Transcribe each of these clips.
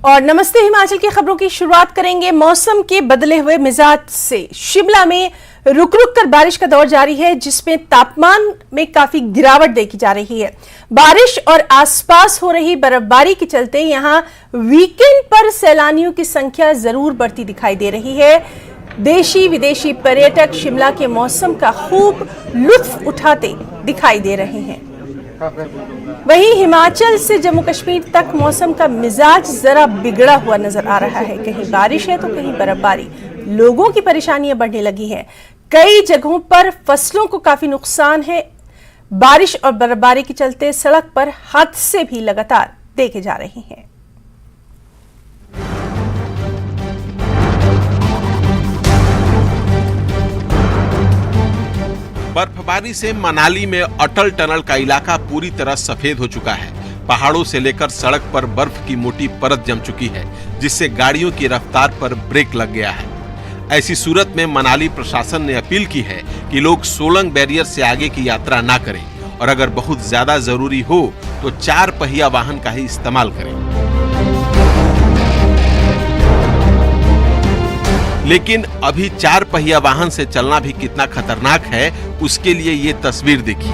और नमस्ते हिमाचल की खबरों की शुरुआत करेंगे मौसम के बदले हुए मिजाज से। शिमला में रुक रुक कर बारिश का दौर जारी है, जिसमें तापमान में काफी गिरावट देखी जा रही है। बारिश और आसपास हो रही बर्फबारी के चलते यहां वीकेंड पर सैलानियों की संख्या जरूर बढ़ती दिखाई दे रही है। देशी विदेशी पर्यटक शिमला के मौसम का खूब लुत्फ उठाते दिखाई दे रहे हैं। वहीं हिमाचल से जम्मू कश्मीर तक मौसम का मिजाज जरा बिगड़ा हुआ नजर आ रहा है। कहीं बारिश है तो कहीं बर्फबारी। लोगों की परेशानियां बढ़ने लगी हैं। कई जगहों पर फसलों को काफी नुकसान है। बारिश और बर्फबारी के चलते सड़क पर हादसे भी लगातार देखे जा रहे हैं। बर्फबारी से मनाली में अटल टनल का इलाका पूरी तरह सफेद हो चुका है। पहाड़ों से लेकर सड़क पर बर्फ की मोटी परत जम चुकी है, जिससे गाड़ियों की रफ्तार पर ब्रेक लग गया है। ऐसी सूरत में मनाली प्रशासन ने अपील की है कि लोग सोलंग बैरियर से आगे की यात्रा ना करें और अगर बहुत ज्यादा जरूरी हो तो 4 पहिया वाहन का ही इस्तेमाल करें। लेकिन अभी 4 पहिया वाहन से चलना भी कितना खतरनाक है, उसके लिए ये तस्वीर देखिए।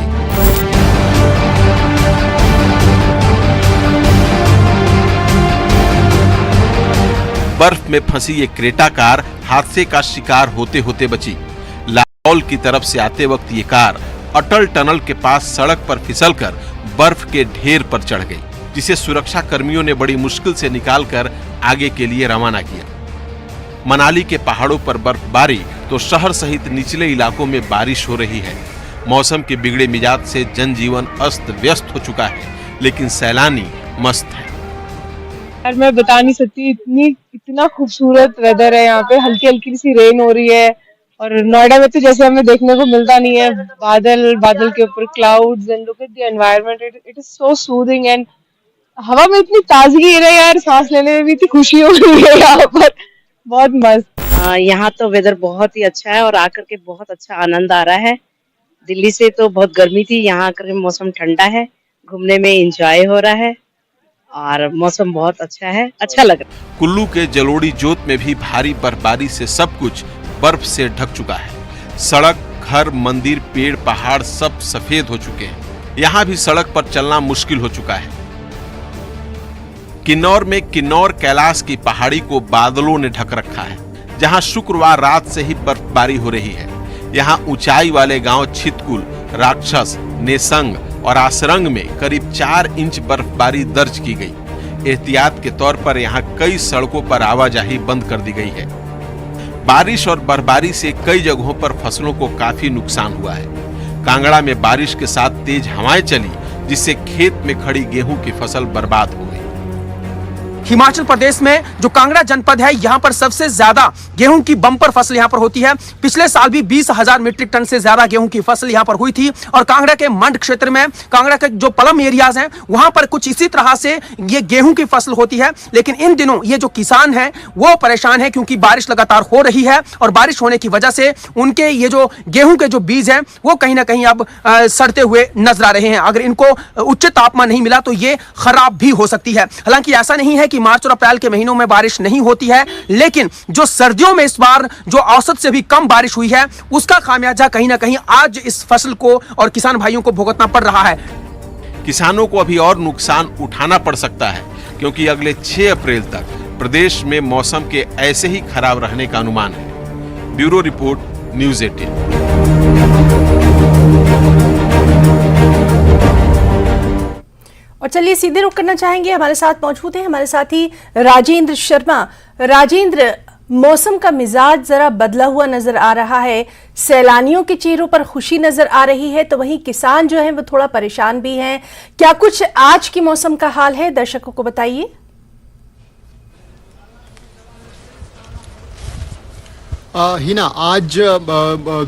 बर्फ में फंसी ये क्रेटा कार हादसे का शिकार होते होते बची। लाहौल की तरफ से आते वक्त ये कार अटल टनल के पास सड़क पर फिसलकर बर्फ के ढेर पर चढ़ गई, जिसे सुरक्षा कर्मियों ने बड़ी मुश्किल से निकालकर आगे के लिए रवाना किया। मनाली के पहाड़ों पर बर्फबारी तो शहर सहित निचले इलाकों में बारिश हो रही है। मौसम के बिगड़े मिजाज से जनजीवन अस्त व्यस्त हो चुका है, लेकिन सैलानी मस्त है। यार मैं बता नहीं सकती, इतना खूबसूरत वेदर है यहाँ पे। हल्की हल्की सी रेन हो रही है और नोएडा में तो जैसे हमें देखने को मिलता नहीं है। बादल बादल के ऊपर clouds and look at the environment, it is so soothing. And हवा में इतनी ताजगी है यार, सांस लेने में भी इतनी खुशी हो रही है यहाँ पर। बहुत मस्त। यहाँ तो वेदर बहुत ही अच्छा है और आकर के बहुत अच्छा आनंद आ रहा है। दिल्ली से तो बहुत गर्मी थी, यहाँ आकर के मौसम ठंडा है, घूमने में एंजॉय हो रहा है और मौसम बहुत अच्छा है, अच्छा लग रहा है। कुल्लू के जलोड़ी जोत में भी भारी बर्फबारी से सब कुछ बर्फ से ढक चुका है। सड़क, घर, मंदिर, पेड़, पहाड़ सब सफेद हो चुके हैं। यहाँ भी सड़क पर चलना मुश्किल हो चुका है। किन्नौर में किन्नौर कैलाश की पहाड़ी को बादलों ने ढक रखा है, जहां शुक्रवार रात से ही बर्फबारी हो रही है। यहां ऊंचाई वाले गांव छितकुल, राक्षस, नेसंग और आसरंग में करीब 4 इंच बर्फबारी दर्ज की गई। एहतियात के तौर पर यहां कई सड़कों पर आवाजाही बंद कर दी गई है। बारिश और बर्फबारी से कई जगहों पर फसलों को काफी नुकसान हुआ है। कांगड़ा में बारिश के साथ तेज हवाएं चली, जिससे खेत में खड़ी गेहूं की फसल बर्बाद हो गई। हिमाचल प्रदेश में जो कांगड़ा जनपद है, यहाँ पर सबसे ज्यादा गेहूं की बम्पर फसल यहाँ पर होती है। पिछले साल भी 20,000 मीट्रिक टन से ज्यादा गेहूं की फसल यहाँ पर हुई थी। और कांगड़ा के मंड क्षेत्र में, कांगड़ा के जो पलम एरियाज हैं, वहां पर कुछ इसी तरह से ये गेहूं की फसल होती है। लेकिन इन दिनों ये जो किसान हैं वो परेशान है, क्योंकि बारिश लगातार हो रही है और बारिश होने की वजह से उनके ये जो गेहूं के जो बीज हैं वो कहीं ना कहीं अब सड़ते हुए नजर आ रहे हैं। अगर इनको उच्च तापमान नहीं मिला तो ये खराब भी हो सकती है। हालांकि ऐसा नहीं है कि मार्च और अप्रैल के महीनों में बारिश नहीं होती है, लेकिन जो सर्दियों में इस बार जो औसत से भी कम बारिश हुई है, उसका खामियाजा कहीं ना कहीं आज इस फसल को और किसान भाइयों को भुगतना पड़ रहा है। किसानों को अभी और नुकसान उठाना पड़ सकता है, क्योंकि अगले 6 अप्रैल तक प्रदेश में मौसम के ऐसे ही खराब रहने का अनुमान है। Bureau report, news 18। और चलिए सीधे रुख करना चाहेंगे, हमारे साथ मौजूद हैं हमारे साथी राजेंद्र शर्मा। राजेंद्र, मौसम का मिजाज जरा बदला हुआ नजर आ रहा है। सैलानियों के चेहरों पर खुशी नजर आ रही है, तो वहीं किसान जो हैं वो थोड़ा परेशान भी हैं। क्या कुछ आज की मौसम का हाल है, दर्शकों को बताइए। हिना, आज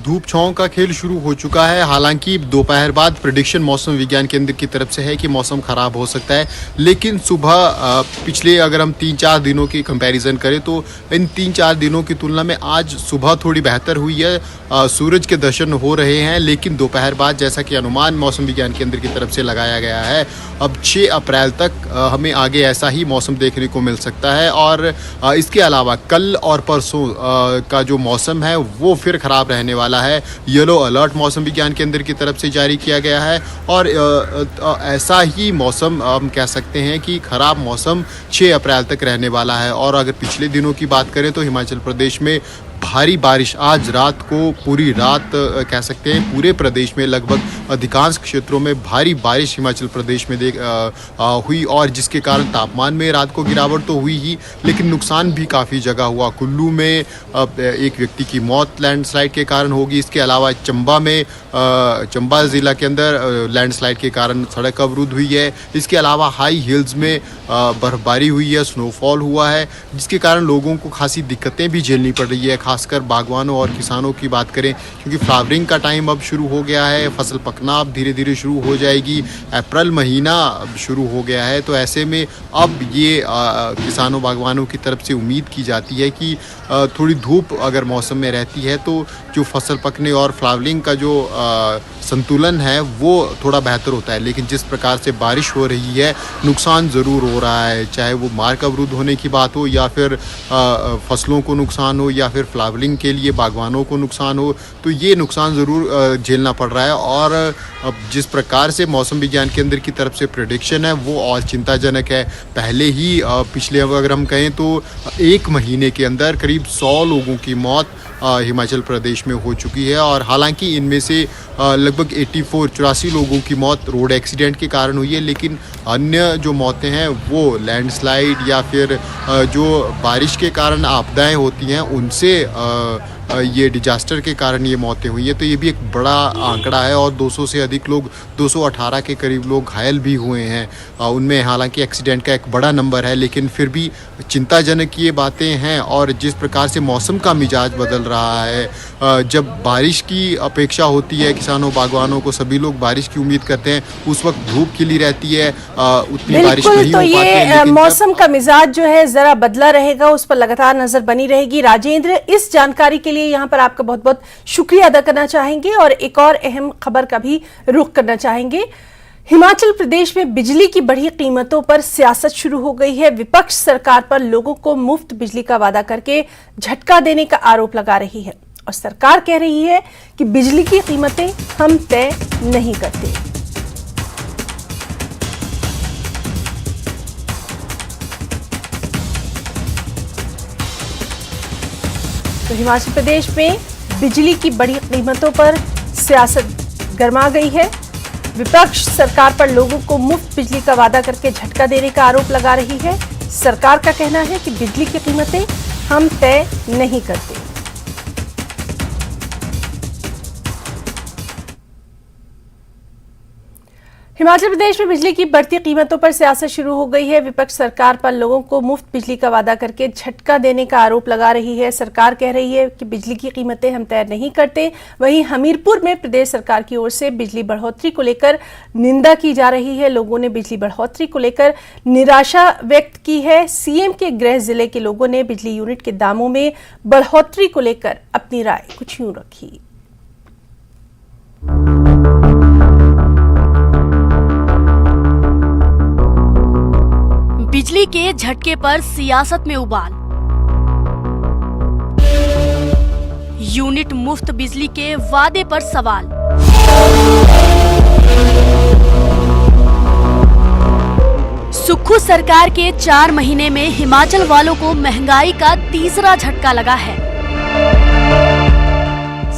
धूप छांव का खेल शुरू हो चुका है। हालांकि दोपहर बाद प्रेडिक्शन मौसम विज्ञान केंद्र की तरफ से है कि मौसम खराब हो सकता है, लेकिन सुबह पिछले अगर हम 3-4 दिनों की कंपैरिजन करें तो इन 3-4 दिनों की तुलना में आज सुबह थोड़ी बेहतर हुई है। सूरज के दर्शन हो रहे हैं, लेकिन दोपहर बाद जैसा कि अनुमान मौसम विज्ञान केंद्र की तरफ से लगाया गया है, अब 6 अप्रैल तक हमें आगे ऐसा ही मौसम देखने को मिल सकता है। और इसके अलावा कल और परसों का जो मौसम है वो फिर ख़राब रहने वाला है। येलो अलर्ट मौसम विज्ञान केंद्र की तरफ से जारी किया गया है और ऐसा ही मौसम हम कह सकते हैं कि ख़राब मौसम 6 अप्रैल तक रहने वाला है। और अगर पिछले दिनों की बात करें तो हिमाचल प्रदेश में भारी बारिश आज रात को पूरी रात कह सकते हैं पूरे प्रदेश में लगभग अधिकांश क्षेत्रों में भारी बारिश हिमाचल प्रदेश में हुई, और जिसके कारण तापमान में रात को गिरावट तो हुई ही, लेकिन नुकसान भी काफ़ी जगह हुआ। कुल्लू में एक व्यक्ति की मौत लैंडस्लाइड के कारण होगी। इसके अलावा चंबा ज़िला के अंदर लैंडस्लाइड के कारण सड़क अवरुद्ध हुई है। इसके अलावा हाई हिल्स में बर्फबारी हुई है, स्नोफॉल हुआ है, जिसके कारण लोगों को खासी दिक्कतें भी झेलनी पड़ रही है। खासकर बागवानों और किसानों की बात करें, क्योंकि फ्लावरिंग का टाइम अब शुरू हो गया है, फसल पकना अब धीरे धीरे शुरू हो जाएगी, अप्रैल महीना अब शुरू हो गया है। तो ऐसे में अब ये किसानों बागवानों की तरफ से उम्मीद की जाती है कि थोड़ी धूप अगर मौसम में रहती है तो जो फसल पकने और फ्लावरिंग का जो संतुलन है वो थोड़ा बेहतर होता है। लेकिन जिस प्रकार से बारिश हो रही है, नुकसान ज़रूर हो रहा है, चाहे वो मार्ग अवरुद्ध होने की बात हो या फिर फसलों को नुकसान हो या फिर फ्लावरिंग के लिए बागवानों को नुकसान हो, तो ये नुकसान ज़रूर झेलना पड़ रहा है। और अब जिस प्रकार से मौसम विज्ञान केंद्र की तरफ से प्रेडिक्शन है वो और चिंताजनक है। पहले ही पिछले अगर हम कहें तो 1 महीने के अंदर करीब 100 लोगों की मौत हिमाचल प्रदेश में हो चुकी है, और हालांकि इनमें से लगभग 84 लोगों की मौत रोड एक्सीडेंट के कारण हुई है, लेकिन अन्य जो मौतें हैं वो लैंडस्लाइड या फिर जो बारिश के कारण आपदाएं होती हैं उनसे ये डिजास्टर के कारण ये मौतें हुई है। तो ये भी एक बड़ा आंकड़ा है, और 200 से अधिक लोग 218 के करीब लोग घायल भी हुए हैं। उनमें हालांकि एक्सीडेंट का एक बड़ा नंबर है, लेकिन फिर भी चिंताजनक ये बातें हैं। और जिस प्रकार से मौसम का मिजाज बदल रहा है, जब बारिश की अपेक्षा होती है किसानों बागवानों को, सभी लोग बारिश की उम्मीद करते हैं, उस वक्त धूप खिली रहती है, उतनी बारिश नहीं हो पाती है। ये मौसम का मिजाज जो है जरा बदला रहेगा, उस पर लगातार नजर बनी रहेगी। राजेंद्र, इस जानकारी के लिए यहाँ पर आपका बहुत बहुत शुक्रिया अदा करना चाहेंगे और एक और अहम खबर का भी रुख करना चाहेंगे। हिमाचल प्रदेश में बिजली की बढ़ी कीमतों पर सियासत शुरू हो गई है। विपक्ष सरकार पर लोगों को मुफ्त बिजली का वादा करके झटका देने का आरोप लगा रही है, और सरकार कह रही है कि बिजली की कीमतें हम तय नहीं करते। तो हिमाचल प्रदेश में बिजली की बढ़ी कीमतों पर सियासत गर्मा गई है। विपक्ष सरकार पर लोगों को मुफ्त बिजली का वादा करके झटका देने का आरोप लगा रही है। सरकार का कहना है कि बिजली की कीमतें हम तय नहीं करते। हिमाचल प्रदेश में बिजली की बढ़ती कीमतों पर सियासत शुरू हो गई है। विपक्ष सरकार पर लोगों को मुफ्त बिजली का वादा करके झटका देने का आरोप लगा रही है। सरकार कह रही है कि बिजली की कीमतें हम तय नहीं करते। वहीं हमीरपुर में प्रदेश सरकार की ओर से बिजली बढ़ोतरी को लेकर निंदा की जा रही है। लोगों ने बिजली बढ़ोतरी को लेकर निराशा व्यक्त की है। सीएम के गृह जिले के लोगों ने बिजली यूनिट के दामों में बढ़ोतरी को लेकर अपनी राय कुछ यूं रखी। बिजली के झटके पर सियासत में उबाल। यूनिट मुफ्त बिजली के वादे पर सवाल। सुक्खू सरकार के 4 महीने में हिमाचल वालों को महंगाई का तीसरा झटका लगा है।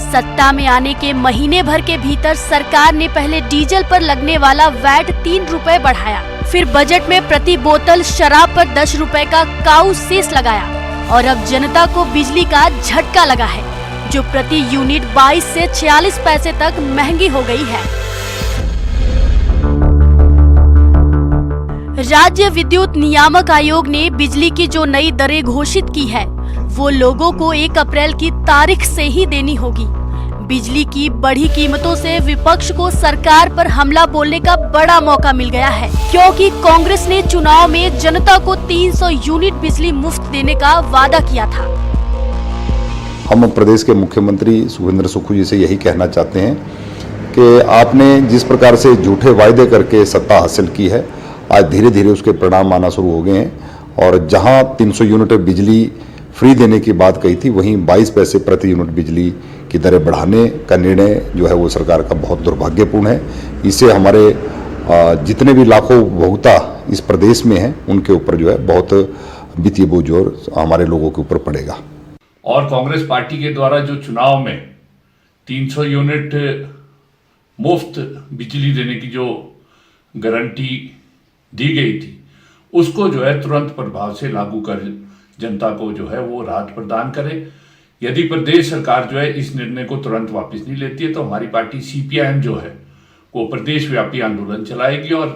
सत्ता में आने के महीने भर के भीतर सरकार ने पहले डीजल पर लगने वाला वैट 3 रुपए बढ़ाया, फिर बजट में प्रति बोतल शराब पर 10 रुपए का काऊ सेस लगाया, और अब जनता को बिजली का झटका लगा है, जो प्रति यूनिट 22 से 46 पैसे तक महंगी हो गई है। राज्य विद्युत नियामक आयोग ने बिजली की जो नई दरें घोषित की है वो लोगों को 1 अप्रैल की तारीख से ही देनी होगी। बिजली की बढ़ी कीमतों से विपक्ष को सरकार पर हमला बोलने का बड़ा मौका मिल गया है, क्योंकि कांग्रेस ने चुनाव में जनता को 300 यूनिट बिजली मुफ्त देने का वादा किया था। हम प्रदेश के मुख्यमंत्री सुखविंदर सुक्खू जी से यही कहना चाहते हैं कि आपने जिस प्रकार से झूठे वायदे करके सत्ता हासिल की है, आज धीरे धीरे उसके परिणाम आना शुरू हो गए हैं। और जहां 300 यूनिट बिजली फ्री देने की बात कही थी, वहीं 22 पैसे प्रति यूनिट बिजली की दरें बढ़ाने का निर्णय जो है वो सरकार का बहुत दुर्भाग्यपूर्ण है। इससे हमारे जितने भी लाखों उपभोक्ता इस प्रदेश में हैं, उनके ऊपर जो है बहुत वित्तीय बोझ और हमारे लोगों के ऊपर पड़ेगा। और कांग्रेस पार्टी के द्वारा जो चुनाव में 300 यूनिट मुफ्त बिजली देने की जो गारंटी दी गई थी, उसको जो है तुरंत प्रभाव से लागू कर जनता को जो है वो राहत प्रदान करे। यदि प्रदेश सरकार जो है इस निर्णय को तुरंत वापस नहीं लेती है, तो हमारी पार्टी CPIM जो है वो प्रदेश व्यापी आंदोलन चलाएगी और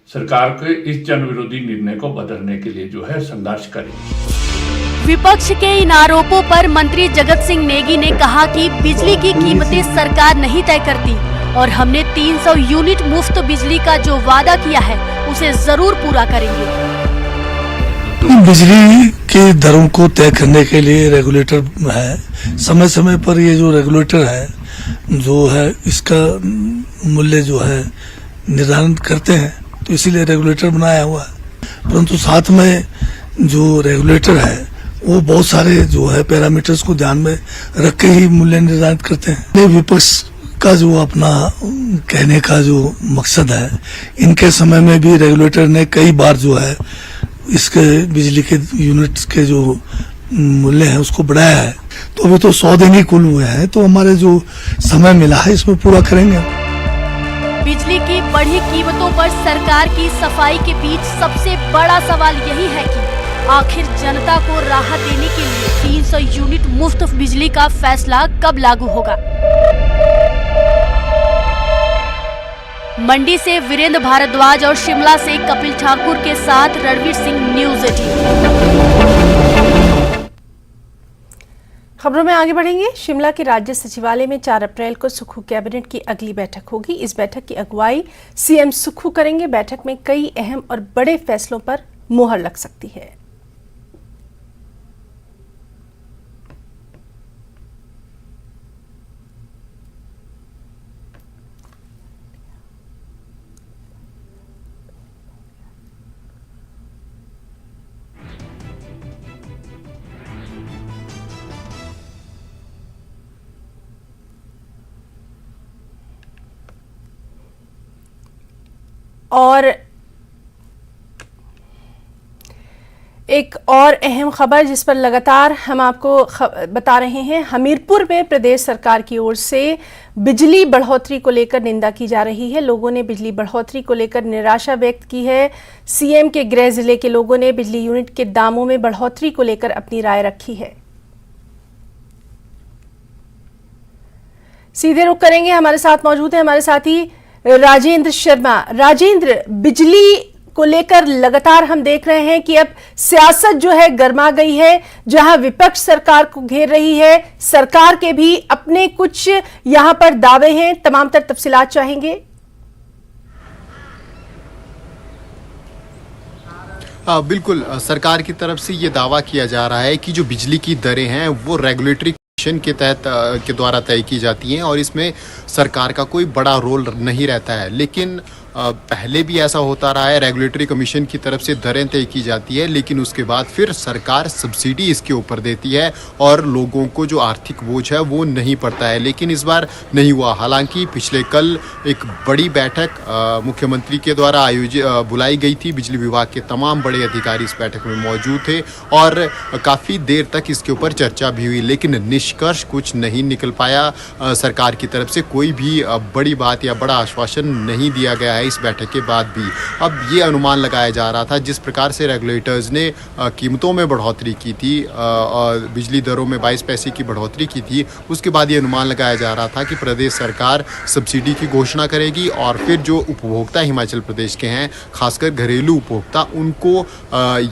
सरकार के इस जन विरोधी निर्णय को बदलने के लिए जो है संघर्ष करेगी। विपक्ष के इन आरोपों पर मंत्री जगत सिंह नेगी ने कहा कि बिजली की कीमतें सरकार नहीं तय करती और हमने 300 यूनिट मुफ्त बिजली का जो वादा किया है उसे जरूर पूरा करेंगे। बिजली की दरों को तय करने के लिए रेगुलेटर है। समय समय पर ये जो रेगुलेटर है जो है इसका मूल्य जो है निर्धारण करते हैं, तो इसीलिए रेगुलेटर बनाया हुआ है। परंतु साथ में जो रेगुलेटर है वो बहुत सारे जो है पैरामीटर्स को ध्यान में रख के ही मूल्य निर्धारित करते हैं। विपक्ष का जो अपना कहने का जो मकसद है, इनके समय में भी रेगुलेटर ने कई बार जो है इसके बिजली के यूनिट्स के जो मूल्य है उसको बढ़ाया है। तो अभी तो 100 दिन ही कुल हुए हैं, तो हमारे जो समय मिला है इसमें पूरा करेंगे। बिजली की बढ़ी कीमतों पर सरकार की सफाई के बीच सबसे बड़ा सवाल यही है कि आखिर जनता को राहत देने के लिए 300 यूनिट मुफ्त बिजली का फैसला कब लागू होगा। मंडी से वीरेंद्र भारद्वाज और शिमला से कपिल ठाकुर के साथ रणवीर सिंह, न्यूज़ 18। खबरों में आगे बढ़ेंगे। शिमला के राज्य सचिवालय में 4 अप्रैल को सुक्खू कैबिनेट की अगली बैठक होगी। इस बैठक की अगुवाई CM सुक्खू करेंगे। बैठक में कई अहम और बड़े फैसलों पर मुहर लग सकती है। और एक और अहम खबर जिस पर लगातार हम आपको बता रहे हैं, हमीरपुर में प्रदेश सरकार की ओर से बिजली बढ़ोतरी को लेकर निंदा की जा रही है। लोगों ने बिजली बढ़ोतरी को लेकर निराशा व्यक्त की है। CM के गृह जिले के लोगों ने बिजली यूनिट के दामों में बढ़ोतरी को लेकर अपनी राय रखी है। सीधे रुख करेंगे, हमारे साथ मौजूद है हमारे साथी राजेंद्र शर्मा। राजेंद्र, बिजली को लेकर लगातार हम देख रहे हैं कि अब सियासत जो है गर्मा गई है, जहां विपक्ष सरकार को घेर रही है, सरकार के भी अपने कुछ यहां पर दावे हैं। तमाम तर तफसीलात चाहेंगे। बिल्कुल, सरकार की तरफ से ये दावा किया जा रहा है कि जो बिजली की दरें हैं वो रेगुलेटरी के तहत के द्वारा तय की जाती हैं और इसमें सरकार का कोई बड़ा रोल नहीं रहता है। लेकिन पहले भी ऐसा होता रहा है, रेगुलेटरी कमीशन की तरफ से दरें तय की जाती है, लेकिन उसके बाद फिर सरकार सब्सिडी इसके ऊपर देती है और लोगों को जो आर्थिक बोझ है वो नहीं पड़ता है। लेकिन इस बार नहीं हुआ। हालांकि पिछले कल एक बड़ी बैठक मुख्यमंत्री के द्वारा बुलाई गई थी। बिजली विभाग के तमाम बड़े अधिकारी इस बैठक में मौजूद थे और काफ़ी देर तक इसके ऊपर चर्चा भी हुई, लेकिन निष्कर्ष कुछ नहीं निकल पाया। सरकार की तरफ से कोई भी बड़ी बात या बड़ा आश्वासन नहीं दिया गया है 28 बैठक के बाद भी। अब ये अनुमान लगाया जा रहा था जिस प्रकार से रेगुलेटर्स ने कीमतों में बढ़ोतरी की थी और बिजली दरों में 22 पैसे की बढ़ोतरी की थी, उसके बाद ये अनुमान लगाया जा रहा था कि प्रदेश सरकार सब्सिडी की घोषणा करेगी और फिर जो उपभोक्ता हिमाचल प्रदेश के हैं, खासकर घरेलू उपभोक्ता, उनको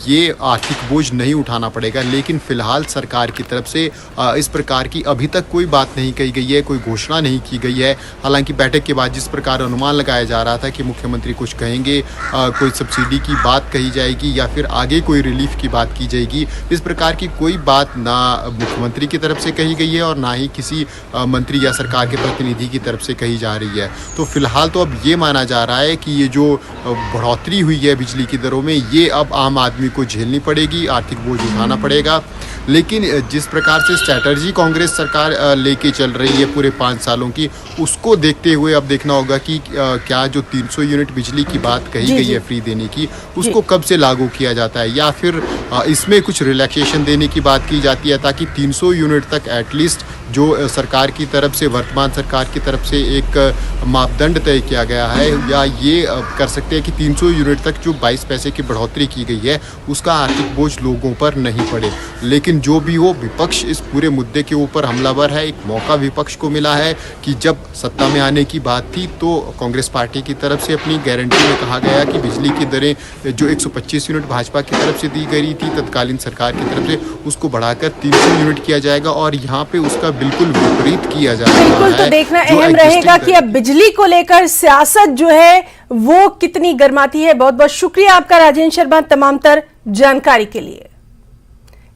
ये आर्थिक बोझ नहीं उठाना पड़ेगा। लेकिन फिलहाल सरकार की तरफ से इस प्रकार की अभी तक कोई बात नहीं कही गई है, कोई घोषणा नहीं की गई है। हालांकि बैठक के बाद जिस प्रकार अनुमान लगाया जा रहा था कि मुख्यमंत्री कुछ कहेंगे, कोई सब्सिडी की बात कही जाएगी या फिर आगे कोई रिलीफ की बात की जाएगी, इस प्रकार की कोई बात ना मुख्यमंत्री की तरफ से कही गई है और ना ही किसी मंत्री या सरकार के प्रतिनिधि की तरफ से कही जा रही है। तो फिलहाल तो अब ये माना जा रहा है कि ये जो बढ़ोतरी हुई है बिजली की दरों में, ये अब आम आदमी को झेलनी पड़ेगी, आर्थिक बोझ उठाना पड़ेगा। लेकिन जिस प्रकार से स्ट्रैटेजी कांग्रेस सरकार लेके चल रही है पूरे 5 सालों की, उसको देखते हुए अब देखना होगा कि क्या जो 300 यूनिट बिजली की बात कही गई है फ्री देने की, उसको कब से लागू किया जाता है या फिर इसमें कुछ रिलैक्सेशन देने की बात की जाती है ताकि 300 यूनिट तक एटलीस्ट जो सरकार की तरफ से, वर्तमान सरकार की तरफ से एक मापदंड तय किया गया है, या ये कर सकते हैं कि 300 यूनिट तक जो 22 पैसे की बढ़ोतरी की गई है उसका आर्थिक बोझ लोगों पर नहीं पड़े। लेकिन जो भी हो, विपक्ष इस पूरे मुद्दे के ऊपर हमलावर है। एक मौका विपक्ष को मिला है कि जब सत्ता में आने की बात थी तो कांग्रेस पार्टी की तरफ से अपनी गारंटी में कहा गया कि बिजली की दरें जो 125 यूनिट भाजपा की तरफ से दी गई थी तत्कालीन सरकार की तरफ से, उसको बढ़ाकर 300 यूनिट किया जाएगा और यहाँ पे उसका बिल्कुल विपरीत किया जा रहा है। बिल्कुल, तो देखना अहम रहेगा कि अब बिजली को लेकर सियासत जो है वो कितनी गर्माती है। बहुत बहुत शुक्रिया आपका राजेंद्र शर्मा तमाम तर जानकारी के लिए।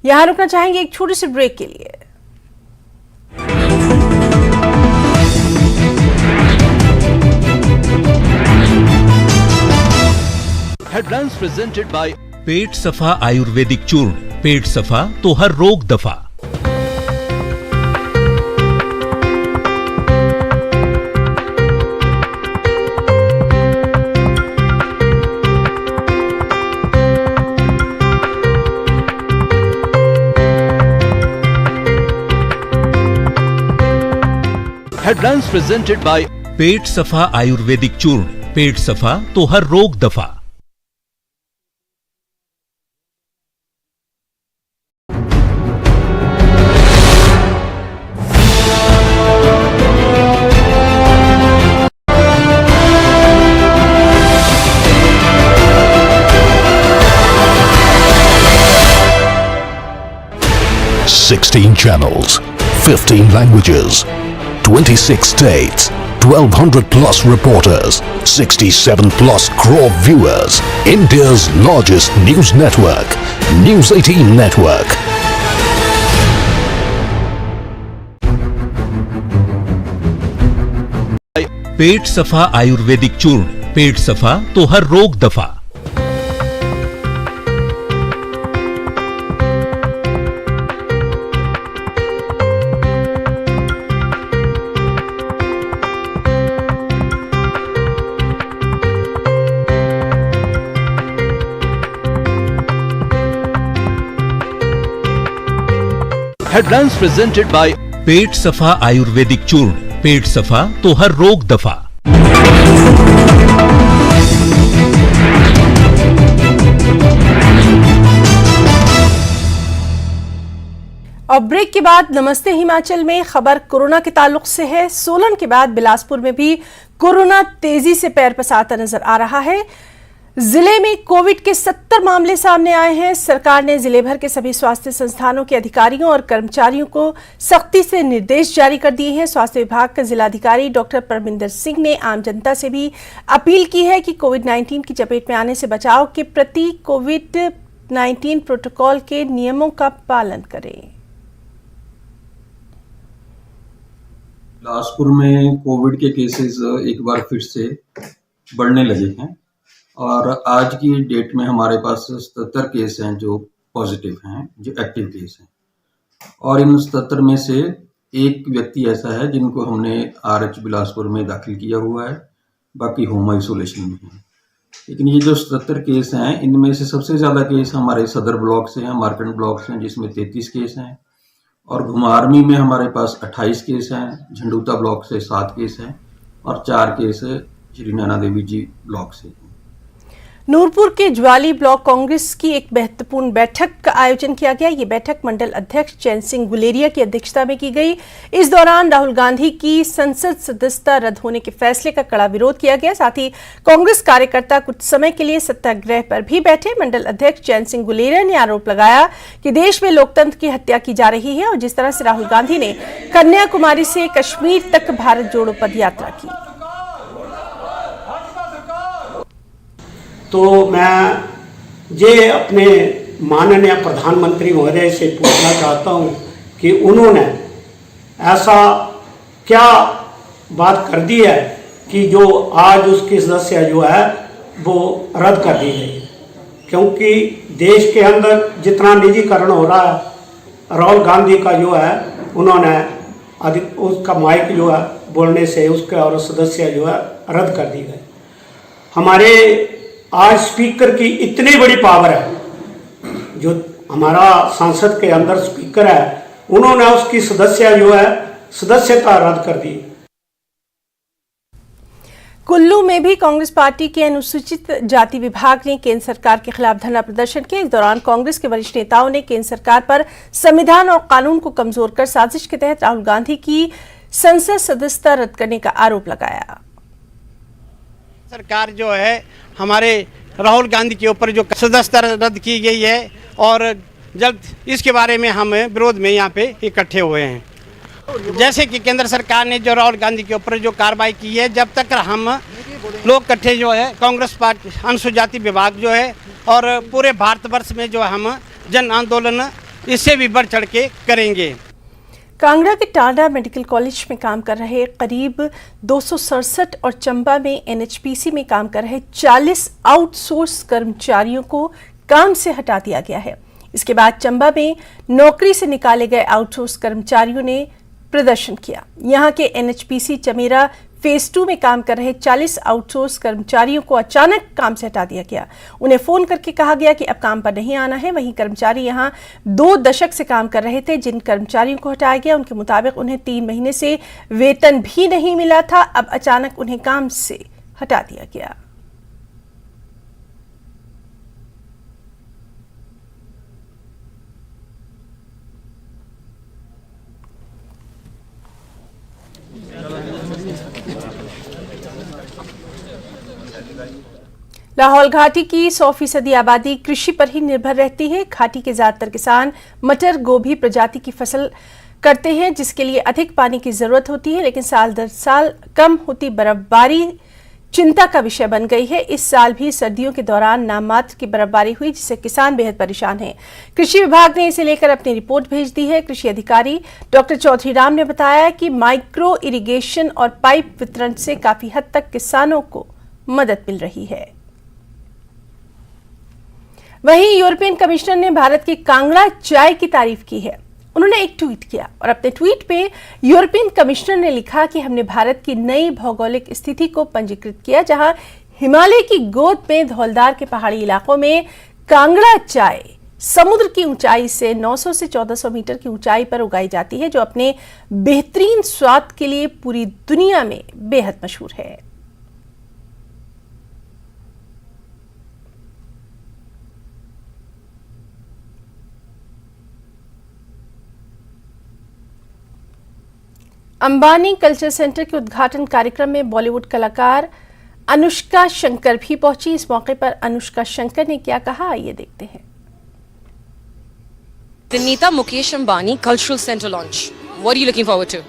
यहां रुकना चाहेंगे एक छोटे से ब्रेक के लिए। हेडलाइंस प्रेजेंटेड बाय पेट सफा आयुर्वेदिक चूर्ण। पेट सफा तो हर रोग दफा। हेडलाइंस प्रेजेंटेड बाय पेट सफा आयुर्वेदिक चूर्ण। पेट सफा तो हर रोग दफा। Sixteen channels, 15 languages, 26 states, 1200 plus reporters, 67 plus crore viewers. India's largest news network, News 18 Network. पेट सफा आयुर्वेदिक चूर्ण। पेट सफा तो हर रोग दफा। हेडलाइंस प्रेजेंटेड बाय पेट सफा आयुर्वेदिक चूर्ण। पेट सफा तो हर रोग दफा। और ब्रेक के बाद नमस्ते हिमाचल में खबर कोरोना के ताल्लुक से है। सोलन के बाद बिलासपुर में भी कोरोना तेजी से पैर पसारता नजर आ रहा है। जिले में कोविड के 70 मामले सामने आए हैं। सरकार ने जिले भर के सभी स्वास्थ्य संस्थानों के अधिकारियों और कर्मचारियों को सख्ती से निर्देश जारी कर दिए हैं। स्वास्थ्य विभाग के जिलाधिकारी डॉक्टर परमिंदर सिंह ने आम जनता से भी अपील की है कि कोविड-19 की चपेट में आने से बचाव के प्रति कोविड-19 प्रोटोकॉल के नियमों का पालन करें। बिलासपुर में कोविड के केसेस एक बार फिर से बढ़ने लगे हैं और आज की डेट में हमारे पास 77 केस हैं जो पॉजिटिव हैं, जो एक्टिव केस हैं, और इन 77 में से एक व्यक्ति ऐसा है जिनको हमने RH बिलासपुर में दाखिल किया हुआ है, बाकी होम आइसोलेशन में है। लेकिन ये जो 77 केस हैं, इनमें से सबसे ज़्यादा केस हमारे सदर ब्लॉक से हैं, मार्कंड ब्लॉक से हैं, जिसमें 33 केस हैं, और घुमारवी में हमारे पास 28 केस हैं, झंडूता ब्लॉक से 7 केस हैं और 4 केस श्री नैना देवी जी ब्लॉक से। नूरपुर के ज्वाली ब्लॉक कांग्रेस की एक महत्वपूर्ण बैठक का आयोजन किया गया। ये बैठक मंडल अध्यक्ष चैन सिंह गुलेरिया की अध्यक्षता में की गई। इस दौरान राहुल गांधी की संसद सदस्यता रद्द होने के फैसले का कड़ा विरोध किया गया। साथ ही कांग्रेस कार्यकर्ता कुछ समय के लिए सत्याग्रह पर भी बैठे। मंडल अध्यक्ष चैन सिंह गुलेरिया ने आरोप लगाया कि देश में लोकतंत्र की हत्या की जा रही है और जिस तरह से राहुल गांधी ने कन्याकुमारी से कश्मीर तक भारत जोड़ो पद यात्रा की। तो मैं ये अपने माननीय प्रधानमंत्री महोदय से पूछना चाहता हूँ कि उन्होंने ऐसा क्या बात कर दी है कि जो आज उसकी सदस्य जो है वो रद्द कर दी गई, क्योंकि देश के अंदर जितना निजीकरण हो रहा है, राहुल गांधी का जो है उन्होंने उसका माइक जो है बोलने से उसके और सदस्य जो है रद्द कर दी गए। हमारे आज स्पीकर की इतनी बड़ी पावर है, जो हमारा संसद के अंदर स्पीकर है, उन्होंने उसकी सदस्य जो है सदस्यता रद्द कर दी। कुल्लू में भी कांग्रेस पार्टी के अनुसूचित जाति विभाग ने केंद्र सरकार के खिलाफ धरना प्रदर्शन किया। इस दौरान कांग्रेस के वरिष्ठ नेताओं ने केंद्र सरकार पर संविधान और कानून को कमजोर कर साजिश के तहत राहुल गांधी की संसद सदस्यता रद्द करने का आरोप लगाया। सरकार जो है हमारे राहुल गांधी के ऊपर जो सदस्यता रद्द की गई है और जल्द इसके बारे में हम विरोध में यहाँ पे इकट्ठे हुए हैं। जैसे कि केंद्र सरकार ने जो राहुल गांधी के ऊपर जो कार्रवाई की है, जब तक हम लोग इकट्ठे जो है कांग्रेस पार्टी अनुसूचित जाति विभाग जो है और पूरे भारतवर्ष में जो हम जन आंदोलन इससे भी बढ़ चढ़ के करेंगे। कांगड़ा के टांडा मेडिकल कॉलेज में काम कर रहे करीब 267 और चंबा में एनएचपीसी में काम कर रहे 40 आउटसोर्स कर्मचारियों को काम से हटा दिया गया है। इसके बाद चंबा में नौकरी से निकाले गए आउटसोर्स कर्मचारियों ने प्रदर्शन किया। यहां के एनएचपीसी चमेरा फेज 2 में काम कर रहे 40 आउटसोर्स कर्मचारियों को अचानक काम से हटा दिया गया। उन्हें फोन करके कहा गया कि अब काम पर नहीं आना है। वहीं कर्मचारी यहां 2 दशक से काम कर रहे थे। जिन कर्मचारियों को हटाया गया उनके मुताबिक उन्हें 3 महीने से वेतन भी नहीं मिला था। अब अचानक उन्हें काम से हटा दिया गया। लाहौल घाटी की 100% आबादी कृषि पर ही निर्भर रहती है। घाटी के ज्यादातर किसान मटर गोभी प्रजाति की फसल करते हैं, जिसके लिए अधिक पानी की जरूरत होती है, लेकिन साल दर साल कम होती बर्फबारी चिंता का विषय बन गई है। इस साल भी सर्दियों के दौरान नाममात्र की बर्फबारी हुई, जिससे किसान बेहद परेशान हैं। कृषि विभाग ने इसे लेकर अपनी रिपोर्ट भेज दी है। कृषि अधिकारी डॉक्टर चौधरी राम ने बताया कि माइक्रो इरिगेशन और पाइप वितरण से काफी हद तक किसानों को मदद मिल रही है। वहीं यूरोपियन कमिश्नर ने भारत की कांगड़ा चाय की तारीफ की है। उन्होंने एक ट्वीट किया और अपने ट्वीट पे यूरोपियन कमिश्नर ने लिखा कि हमने भारत की नई भौगोलिक स्थिति को पंजीकृत किया, जहां हिमालय की गोद में धौलदार के पहाड़ी इलाकों में कांगड़ा चाय समुद्र की ऊंचाई से 900 से 1400 मीटर की ऊंचाई पर उगाई जाती है, जो अपने बेहतरीन स्वाद के लिए पूरी दुनिया में बेहद मशहूर है। अंबानी कल्चर सेंटर के उद्घाटन कार्यक्रम में बॉलीवुड कलाकार अनुष्का शंकर भी पहुंची। इस मौके पर अनुष्का शंकर ने क्या कहा, आइए देखते हैं। The Nita Mukesh Ambani Cultural Center launch. What are you looking forward to?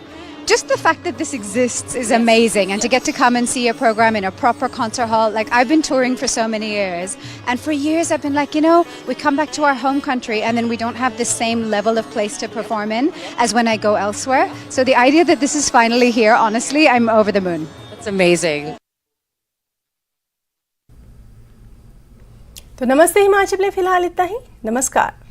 Just the fact that this exists is amazing, and to get to come and see a program in a proper concert hall. Like, I've been touring for so many years, and for years I've been like, you know, we come back to our home country and then we don't have the same level of place to perform in as when I go elsewhere. So the idea that this is finally here, honestly, I'm over the moon. That's amazing. तो नमस्ते हिमाचल में फिलहाल इतना ही। नमस्कार।